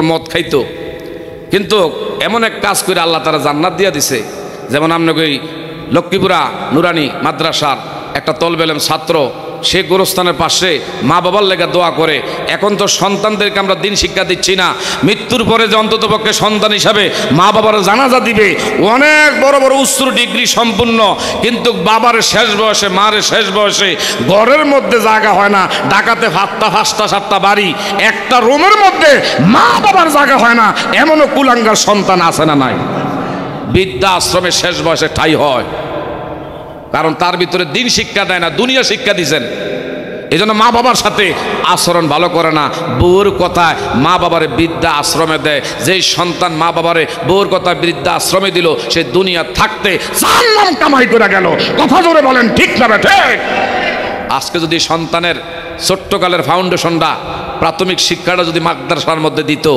মদ খাইতো, কিন্তু এমন এক কাজ করে আল্লাহ তারা জান্নাত দিয়া দিছে। যেমন আপনাকে ওই লক্ষ্মীপুরা নুরানি মাদ্রাসার একটা তলবে ইলম ছাত্র, সে গোরস্থানের পাশে মা বাবার লেগে দোয়া করে। এখন তো সন্তানদেরকে আমরা দিন শিক্ষা দিচ্ছি না, মৃত্যুর পরে যে অন্তত পক্ষে সন্তান হিসাবে মা বাবার জানাজা দিবে, অনেক বড় বড় উচ্চ ডিগ্রি সম্পূর্ণ, কিন্তু বাবার শেষ বয়সে মার শেষ বয়সে ঘরের মধ্যে জায়গা হয় না। ঢাকাতে 5টা বাড়ি, একটা রুমের মধ্যে মা বাবার জায়গা হয় না, এমনও কুলাঙ্গার সন্তান আছে না নাই? বৃদ্ধা আশ্রমে শেষ বয়সে ঠাই হয়, কারণ তার ভিতরে দিন শিক্ষা দেয় না, দুনিয়া শিক্ষা দিয়েছেন। এই জন্য মা বাবার সাথে আচরণ ভালো করে না। বউর কথায় মা বাবারে বৃদ্ধা আশ্রমে দেয়। যেই সন্তান মা বাবারে বউর কথায় বৃদ্ধা আশ্রমে দিল, সে দুনিয়া থাকতে জাহান্নাম কামাই করে গেল। কথা জোরে বলেন, ঠিক না ঠিক? আজকে যদি সন্তানের ছোট্টকালের ফাউন্ডেশনটা, প্রাথমিক শিক্ষাটা যদি মাদ্রাসার মধ্যে দিত,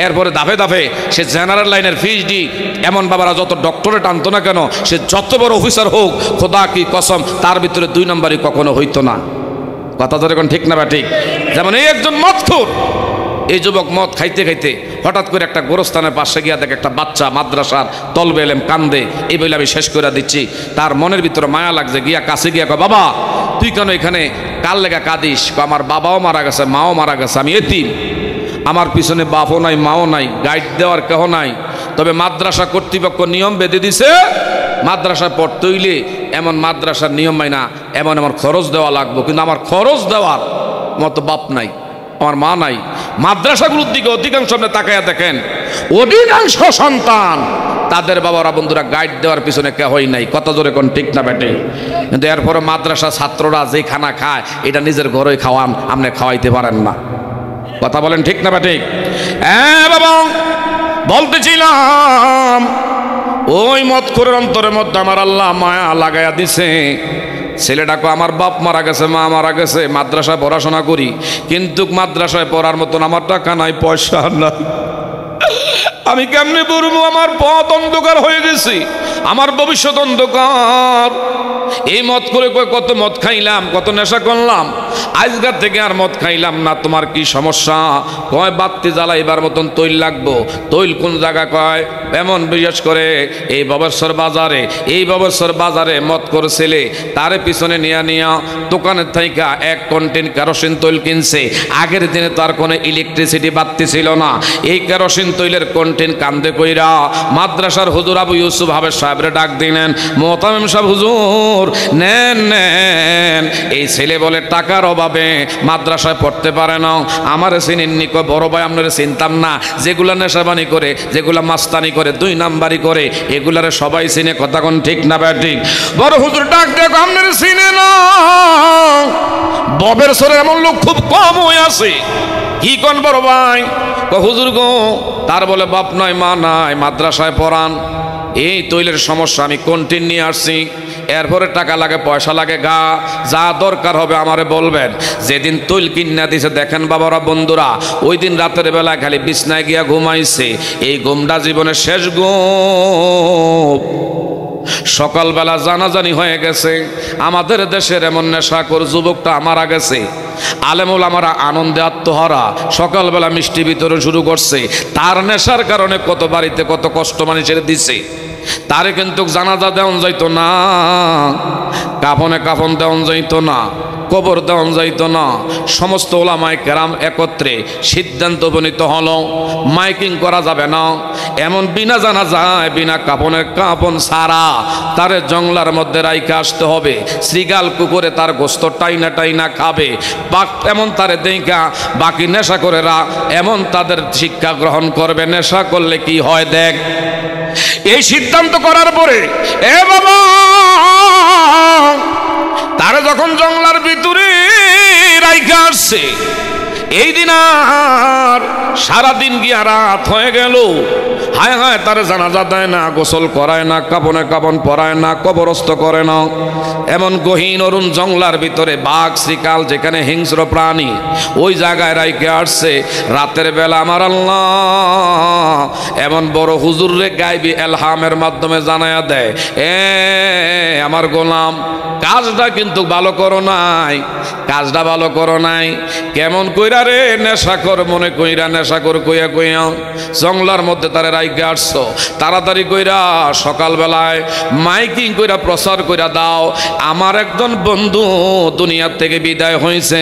এরপরে ধাপে ধাপে সে জেনারেল লাইনের পিএইচডি, এমন বাবারা যত ডক্টরেট আনতো না কেন, সে যত বড় অফিসার হোক, খোদা কি কসম, তার ভিতরে 2 নম্বরই কখনো হইতো না। কথা ধরে কোন ঠিক না বা ঠিক? যেমন এই একজন মদখোর, এই যুবক মদ খাইতে খাইতে হঠাৎ করে একটা গোরস্থানের পাশে গিয়া দেখে একটা বাচ্চা মাদ্রাসার তলবে ইলম কান্দে। এই বলে আমি শেষ করে দিচ্ছি। তার মনের ভিতরে মায়া লাগছে, গিয়া কাছে গিয়া কয়, বাবা তুই কেন এখানে কার লেগা কাঁদিস? আমার বাবাও মারা গেছে, মাও মারা গেছে, আমি এতিম, আমার পিছনে বাপও নাই মাও নাই, গাইড দেওয়ার কেহ নাই। তবে মাদ্রাসা কর্তৃপক্ষ নিয়ম বেঁধে দিছে, মাদ্রাসা পড়তে হইলে এমন মাদ্রাসার নিয়ম মাইনা এমন আমার খরচ দেওয়া লাগবে, কিন্তু আমার খরচ দেওয়ার মতো বাপ নাই, আমার মা নাই। মাদ্রাসাগুলোর দিকে অধিকাংশ আপনি তাকাইয়া দেখেন, অধিকাংশ সন্তান তাদের বাবারা বন্ধুরা গাইড দেওয়ার পিছনে কেহই নাই। কত জোরে কোন ঠিক না বেটে? কিন্তু এরপরে মাদ্রাসা ছাত্ররা যে খানা খায়, এটা নিজের ঘরেই খাওয়ান, আপনি খাওয়াইতে পারেন না। কথা বলেন ঠিক না বেটে? হ্যাঁ বাবা, বলতেছিলাম ওই মদখোরের অন্তরের মধ্যে আমার আল্লাহ মায়া লাগাইয়া দিছে। ছেলেটাকে আমার বাপ মারা গেছে, মা মারা গেছে, মাদ্রাসায় পড়াশোনা করি, কিন্তু মাদ্রাসায় পড়ার মতন আমার টাকা নাই, পয়সা নাই, আমি কেমনে পড়বো? আমার পথ অন্ধকার হয়ে গেছে, আমার ভবিষ্যৎ অন্ধকার। এই মদ করে কত মদ খাইলাম, কত নেশা করলাম, আজকাল থেকে আর মদ খাইলাম না। তোমার কি সমস্যা? কয় বাতি জ্বালাইবার মতন তৈল লাগবো। তৈল কোন জায়গা কয়? এমন বিশেষ করে এই ববেশ্বর বাজারে, এই ববেশ্বর বাজারে মদ করে ছেলে তারে পিছনে নিয়া দোকানের থাইকা 1 কন্টেন কেরোসিন তৈল কিনছে। আগের দিনে তার কোনো ইলেকট্রিসিটি বাতি ছিল না। এই কেরোসিন তৈলের কন্টেন কান্দে কইরা মাদ্রাসার হুজুর আবু ইউসুফ হাবের সাহেবরে ডাক দিলেন, মোহতামিম সাহেব হুজুর নেন নেন। এই ছেলে বলে টাকার অভাবে মাদ্রাসায় পড়তে পারে না। আমার চিনেননি? কয় বড় ভাই আপনারা চিনতাম না, যেগুলা নেশাবানি করে, যেগুলা মাস্তানি করে, 2 নাম্বারি করে, এগুলারে সবাই চিনে। কথা কোন ঠিক না ভাই ঠিক? বড় হুজুর ডাক দেখো, আপনারা চিনে না? ববের সরে এমন লোক খুব কম হয়ে আছে। কি কোন বড় ভাই? হুজুর গো, তার বলে বাপ নাই মা নাই, মাদ্রাসায় পড়ান, এই তৈলের সমস্যা, আমি কন্টিন নিয়ে আসছি, এরপরে টাকা লাগে পয়সা লাগে, গা যা দরকার হবে আমারে বলবেন। যেদিন তৈল কিনা দিছে দেখেন বাবারা বন্ধুরা, ওই দিন রাতের বেলায় খালি বিছনায় গিয়া ঘুমাইছে। এই ঘুমটা জীবনের শেষ ঘুম। সকালবেলা জানাজানি হয়ে গেছে, আমাদের দেশের এমন নেশাখোর যুবকটা মারা গেছে। আলেমুল আমারা আনন্দে আত্মহারা, সকালবেলা মিষ্টি বিতরণ শুরু করছে। তার নেশার কারণে কত বাড়িতে কত কষ্ট মানুষের দিছে। তারে কিন্তু জানাজা দেওয়া যাইতো না, কাফনে কাফন দেওয়া যাইতো না, কবর দেওয়া যাইতো না। সমস্ত ওলামায়ে কেরাম একত্রে সিদ্ধান্ত উপনীত হলো, মাইকিং করা যাবে না। এমন বিনা জানাজায়, বিনা কাফনের কাফন সারা তারে জঙ্গলার মধ্যে রাইখে আসতে হবে। শ্রীগাল কুকুরে তার গোস্ত টাইনা টাইনা খাবে। এমন তারে দেখা বাকি নেশা করে এমন তাদের শিক্ষা গ্রহণ করবে। নেশা করলে কি হয় দেখ। এই সিদ্ধান্ত করার পরে এ বাবা, তারা যখন জঙ্গলার ভিতরে রাইখা আসছে, এই দিন আর সারাদিন গিয়া রাত হয়ে গেল। হায় হায়, তারে জানাজা দেয় না, গোসল করায় না, কাপনে কাপন পরায় না, কবরস্থ করে না। এমন গহীন অরুণ জঙ্গলার ভিতরে বাঘ শ্রীকাল যেখানে হিংস্র প্রাণী, ওই জায়গায় রাইখে আসছে। রাতের বেলা আমার আল্লাহ এমন বড় হুজুরে গাইবি এলহামের মাধ্যমে জানায়া দেয়, এ আমার গোলাম, কাজটা কিন্তু ভালো করো নাই, কাজটা ভালো করো নাই। কেমন কইরা ছেলেটারে নেশাখোর মনে কইরা নেশাখোর কইয়া কইয়া জঙ্গলার মধ্যে তারে রাইখে আসছো, তাড়াতাড়ি কইরা সকালবেলায় মাইকিং কইরা প্রচার কইরা দাও আমার একজন বন্ধু দুনিয়ার থেকে বিদায় হয়েছে,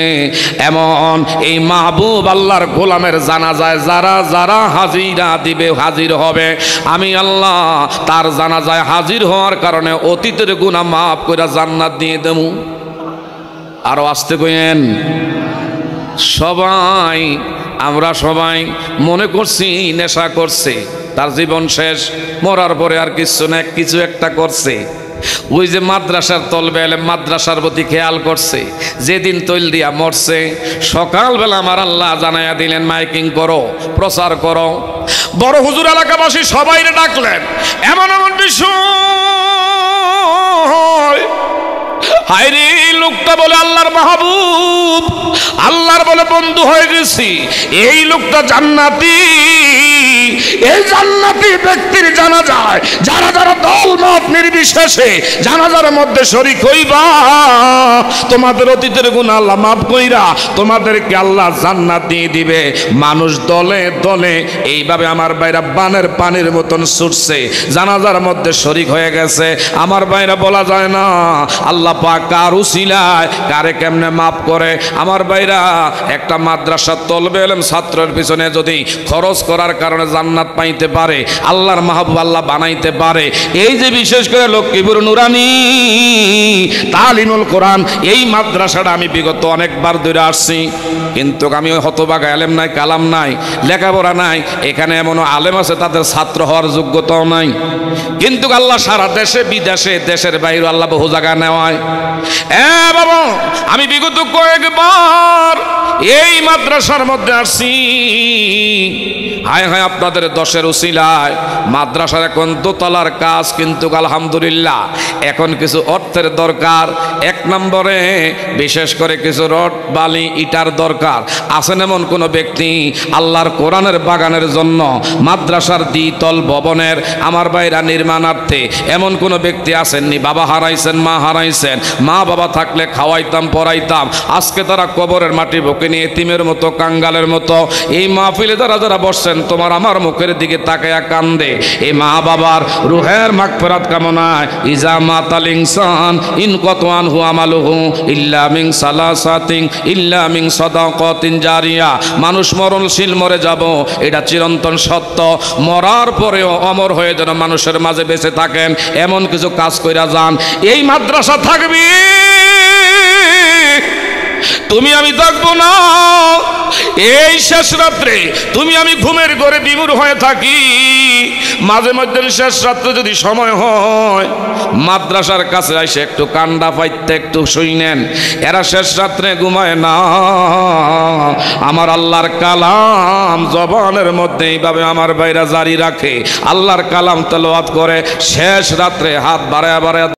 এমন এই মাহবুব আল্লাহর গোলামের জানাজায় যারা যারা হাজিরা দিবে হাজির হবে, আমি আল্লাহ তার জানাজায় হাজির হওয়ার কারণে অতীতের গুনাহ মাফ কইরা জান্নাত দিয়ে দেবো। আরো আসতে কইেন। সবাই আমরা সবাই মনে করছি নেশা করছে, তার জীবন শেষ, মরার পরে আর কিছু না কিছু একটা করছে। ওই যে মাদ্রাসার তলবে এলে মাদ্রাসার প্রতি খেয়াল করছে, যেদিন তৈল দিয়া মরছে সকালবেলা আমার আল্লাহ জানাইয়া দিলেন মাইকিং করো, প্রচার করো। বড় হুজুর এলাকাবাসী সবাই ডাকলেন, এমন এমন বিষয়। হায়রে লোকটা বলে আল্লাহর মাহবুব, আল্লাহর বলে বন্ধু হয়ে গেছি, এই লোকটা জান্নাতি। এই জান্নাতি ব্যক্তির জানাজায় যারা যারা দল মত নির্বিশেষে জানাজার মধ্যে শরীক হইবা, তোমাদের অতীতের গুনাহ আল্লাহ মাফ কইরা তোমাদেরকে আল্লাহ জান্নাত দিয়ে দিবে। মানুষ দলে দলে এইভাবে আমার ভাইরা বানের পানির মতন ছুটছে, জানাজার মধ্যে শরীক হয়ে গেছে। আমার ভাইরা বলা যায় না আল্লাহ পাক কার উসিলায় কারে কেমনে মাফ করে। আমার ভাইরা একটা মাদ্রাসার তলবে এলেম ছাত্রের পিছনে যদি খরচ করার কারণে জান্নাত পাইতে পারে, আল্লাহর মাহবুব আল্লাহ বানাইতে পারে। এই যে বিশেষ করে লক্ষ্মীপুর নুরানি তালিমুল কোরআন এই মাদ্রাসাটা আমি বিগত অনেকবার ধরে আসছি, কিন্তু আমি হতবাগা আলেম নাই, কালাম নাই, লেখাপড়া নাই, এখানে এমন আলেম আছে তাদের ছাত্র হওয়ার যোগ্যতাও নাই, কিন্তু আল্লাহ সারা দেশে বিদেশে দেশের বাইরে আল্লাহ বহু জায়গা নেওয়ায়। বাবা আমি বিগত কয়েকবার এই মাদ্রাসার মধ্যে আসছি। হায় হায় আপনাদের দশের উসিলায় মাদ্রাসার এখন দোতলার কাজ, কিন্তু আলহামদুলিল্লাহ এখন কিছু অর্থের দরকার। এক নম্বরে বিশেষ করে কিছু রড বালি ইটার দরকার। আছেন এমন কোনো ব্যক্তি আল্লাহর কোরআনের বাগানের জন্য মাদ্রাসার দ্বিতল ভবনের আমার ভাইরা নির্মাণার্থে এমন কোনো ব্যক্তি আসেননি? বাবা হারাইছেন, মা হারাইছেন, মা বাবা থাকলে খাওয়াইতাম পড়াইতাম, আজকে তারা কবরের মাটি বুকে নিয়ে এতিমের মতো কাঙ্গালের মতো এই মাহফিলে যারা যারা বসছেন তোমার আমার মুখের দিকে তাকায়া কান্দে। এই মা বাবার রুহের মাগফিরাত কামনায় ইজা মাতাল ইনসান ইন কতওয়ান হু আমালুহু ইল্লা মিন সালাসাতিন ইল্লা মিন সাদাকাতিন জারিয়া। মানুষ মরণশীল মরে যাব, এটা চিরন্তন সত্য। মরার পরেও অমর হয়ে যেন মানুষের মাঝে বেঁচে থাকেন এমন কিছু কাজ কইরা যান। এই মাদ্রাসা থাকবি, তুমি আমি থাকবো না। এই শেষ রাত্রে তুমি আমি ঘুমের ঘরে বিমূঢ় হয়ে থাকি, মাঝে মধ্যে শেষ রাত্রে যদি সময় হয় মাদ্রাসার কাছে এসে একটু কান্ডা পাইতে একটু শুই নেন। এরা শেষ রাত্রে ঘুমায় না, আমার আল্লাহর কালাম জবানের মধ্যে এইভাবে আমার ভাইরা জারি রাখে, আল্লাহর কালাম তেলাওয়াত করে শেষ রাত্রে হাত বাড়ায় বাড়ায়